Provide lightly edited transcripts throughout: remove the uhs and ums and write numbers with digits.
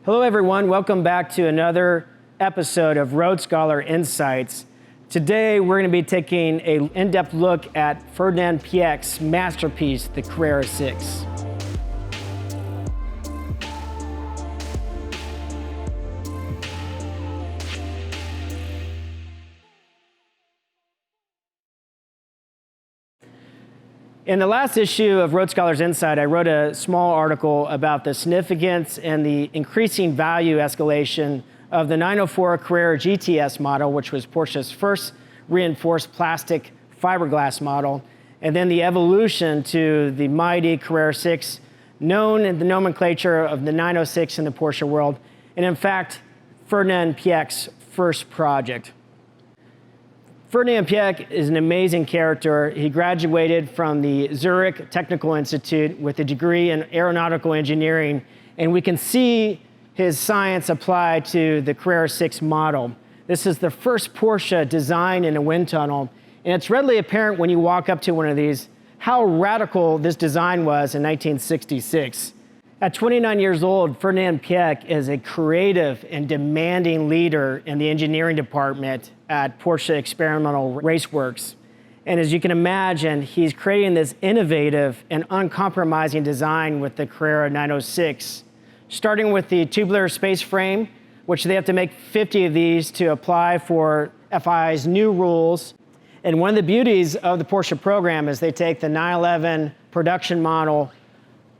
Hello everyone, welcome back to another episode of Road Scholar Insights. Today we're going to be taking an in-depth look at Ferdinand Piëch's masterpiece, the Carrera 6. In the last issue of Road Scholar's Insight, I wrote a small article about the significance and the increasing value escalation of the 904 Carrera GTS model, which was Porsche's first reinforced plastic fiberglass model, and then the evolution to the mighty Carrera 6, known in the nomenclature of the 906 in the Porsche world, and in fact, Ferdinand Piëch's first project. Ferdinand Piëch is an amazing character. He graduated from the Zurich Technical Institute with a degree in aeronautical engineering, and we can see his science applied to the Carrera 6 model. This is the first Porsche designed in a wind tunnel, and it's readily apparent when you walk up to one of these how radical this design was in 1966. At 29 years old, Ferdinand Piëch is a creative and demanding leader in the engineering department at Porsche Experimental Raceworks. And as you can imagine, he's creating this innovative and uncompromising design with the Carrera 906, starting with the tubular space frame, which they have to make 50 of these to apply for FI's new rules. And one of the beauties of the Porsche program is they take the 911 production model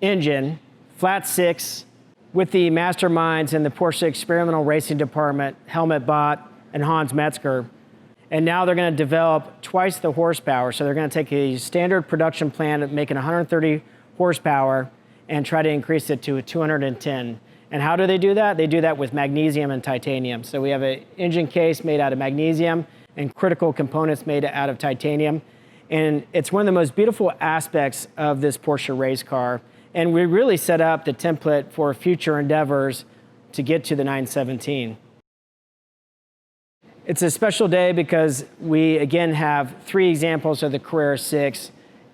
engine, flat six, with the masterminds in the Porsche Experimental Racing Department, Helmut Bott and Hans Metzger. And now they're going to develop twice the horsepower. So they're going to take a standard production plan of making 130 horsepower and try to increase it to 210. And how do they do that? They do that with magnesium and titanium. So we have an engine case made out of magnesium and critical components made out of titanium. And it's one of the most beautiful aspects of this Porsche race car. And we really set up the template for future endeavors to get to the 917. It's a special day because we again have three examples of the Carrera 6.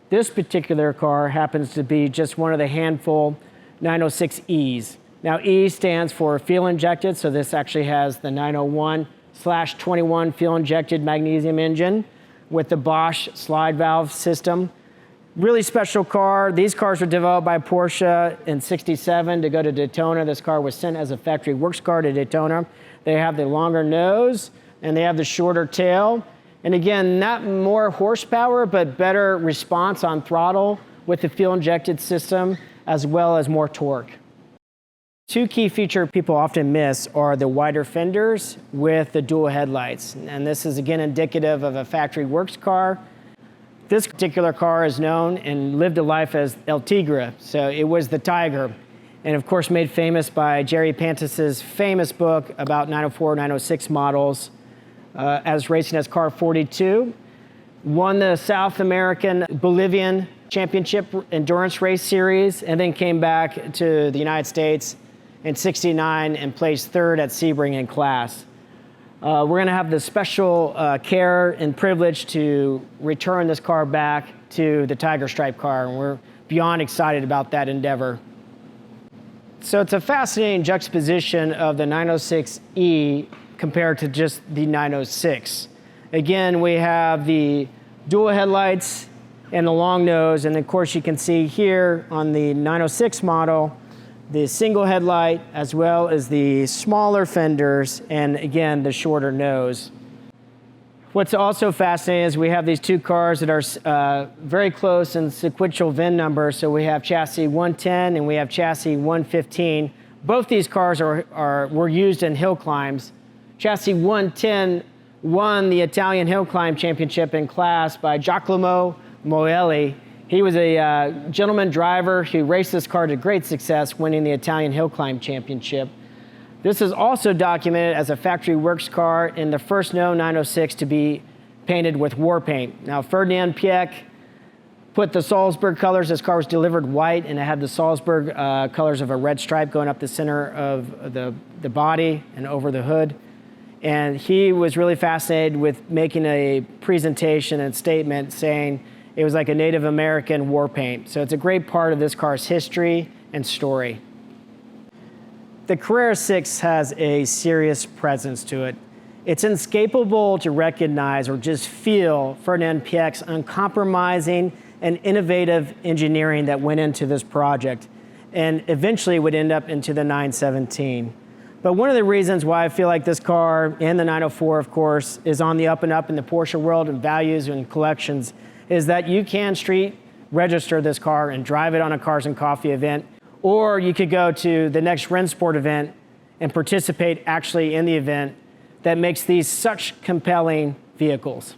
This particular car happens to be just one of the handful 906Es. Now E stands for fuel injected, so this actually has the 901/21 fuel injected magnesium engine with the Bosch slide valve system. Really special car. These cars were developed by Porsche in '67 to go to Daytona. This car was sent as a factory works car to Daytona. They have the longer nose and they have the shorter tail. And again, not more horsepower, but better response on throttle with the fuel injected system, as well as more torque. Two key features people often miss are the wider fenders with the dual headlights. And this is again indicative of a factory works car. This particular car is known and lived a life as El Tigre, so it was the tiger. And of course made famous by Jerry Pantas's famous book about 904, 906 models as racing as car 42. Won the South American Bolivian Championship Endurance Race Series, and then came back to the United States in '69 and placed third at Sebring in class. We're going to have the special care and privilege to return this car back to the Tiger Stripe car, and we're beyond excited about that endeavor. So it's a fascinating juxtaposition of the 906E compared to just the 906. Again, we have the dual headlights and the long nose, and of course you can see here on the 906 model, the single headlight, as well as the smaller fenders, and again, the shorter nose. What's also fascinating is we have these two cars that are very close in sequential VIN number. So we have chassis 110 and we have chassis 115. Both these cars were used in hill climbs. Chassis 110 won the Italian Hill Climb Championship in class by Giacomo Moelli. He was a gentleman driver who raced this car to great success, winning the Italian Hill Climb Championship. This is also documented as a factory works car and the first known 906 to be painted with war paint. Now, Ferdinand Piëch put the Salzburg colors. This car was delivered white, and it had the Salzburg colors of a red stripe going up the center of the body and over the hood. And he was really fascinated with making a presentation and statement saying it was like a Native American war paint. So it's a great part of this car's history and story. the Carrera 6 has a serious presence to it. It's inescapable to recognize or just feel Ferdinand Piëch's uncompromising and innovative engineering that went into this project and eventually would end up into the 917. But one of the reasons why I feel like this car, and the 904 of course, is on the up and up in the Porsche world and values and collections is that you can street register this car and drive it on a Cars and Coffee event, or you could go to the next Rennsport event and participate actually in the event that makes these such compelling vehicles.